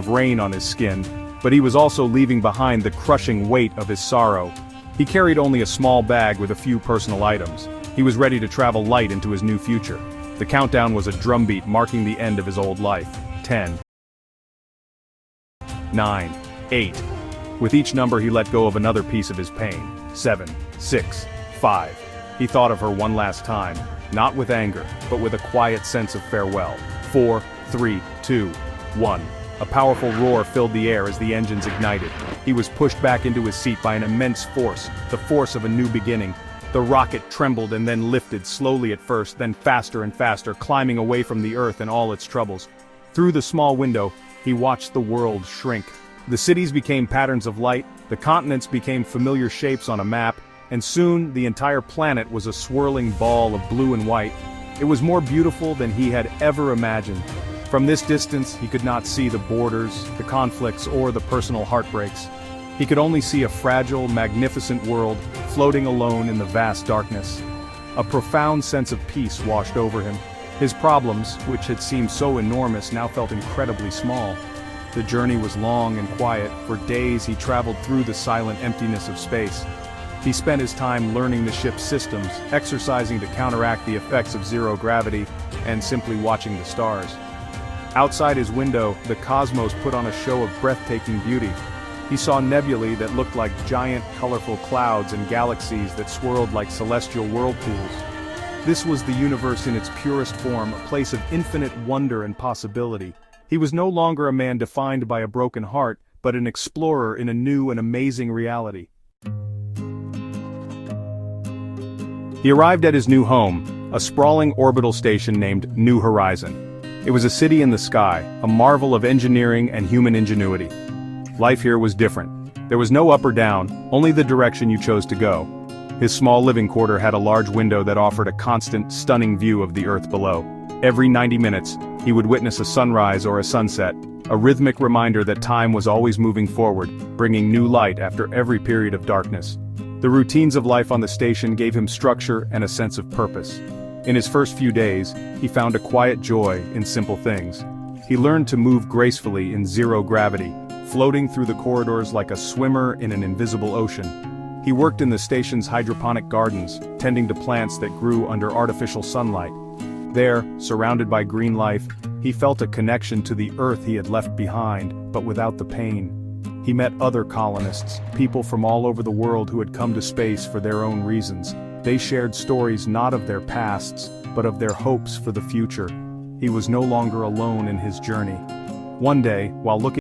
of rain on his skin, but he was also leaving behind the crushing weight of his sorrow. He carried only a small bag with a few personal items. He was ready to travel light into his new future. The countdown was a drumbeat marking the end of his old life. 10, 9, 8. With each number he let go of another piece of his pain. 7, 6, 5. He thought of her one last time, not with anger, but with a quiet sense of farewell. 4, 3, 2, 1. A powerful roar filled the air as the engines ignited. He was pushed back into his seat by an immense force, the force of a new beginning. The rocket trembled and then lifted, slowly at first, then faster and faster, climbing away from the Earth and all its troubles. Through the small window, he watched the world shrink. The cities became patterns of light, the continents became familiar shapes on a map, and soon the entire planet was a swirling ball of blue and white. It was more beautiful than he had ever imagined. From this distance, he could not see the borders, the conflicts, or the personal heartbreaks. He could only see a fragile, magnificent world, floating alone in the vast darkness. A profound sense of peace washed over him. His problems, which had seemed so enormous, now felt incredibly small. The journey was long and quiet. For days he traveled through the silent emptiness of space. He spent his time learning the ship's systems, exercising to counteract the effects of zero gravity, and simply watching the stars. Outside his window, the cosmos put on a show of breathtaking beauty. He saw nebulae that looked like giant, colorful clouds and galaxies that swirled like celestial whirlpools. This was the universe in its purest form, a place of infinite wonder and possibility. He was no longer a man defined by a broken heart, but an explorer in a new and amazing reality. He arrived at his new home, a sprawling orbital station named New Horizon. It was a city in the sky, a marvel of engineering and human ingenuity. Life here was different. There was no up or down, only the direction you chose to go. His small living quarter had a large window that offered a constant, stunning view of the earth below. Every 90 minutes, he would witness a sunrise or a sunset, a rhythmic reminder that time was always moving forward, bringing new light after every period of darkness. The routines of life on the station gave him structure and a sense of purpose. In his first few days, he found a quiet joy in simple things. He learned to move gracefully in zero gravity, floating through the corridors like a swimmer in an invisible ocean. He worked in the station's hydroponic gardens, tending to plants that grew under artificial sunlight. There, surrounded by green life, he felt a connection to the earth he had left behind, but without the pain. He met other colonists, people from all over the world who had come to space for their own reasons. They shared stories not of their pasts, but of their hopes for the future. He was no longer alone in his journey. One day, while looking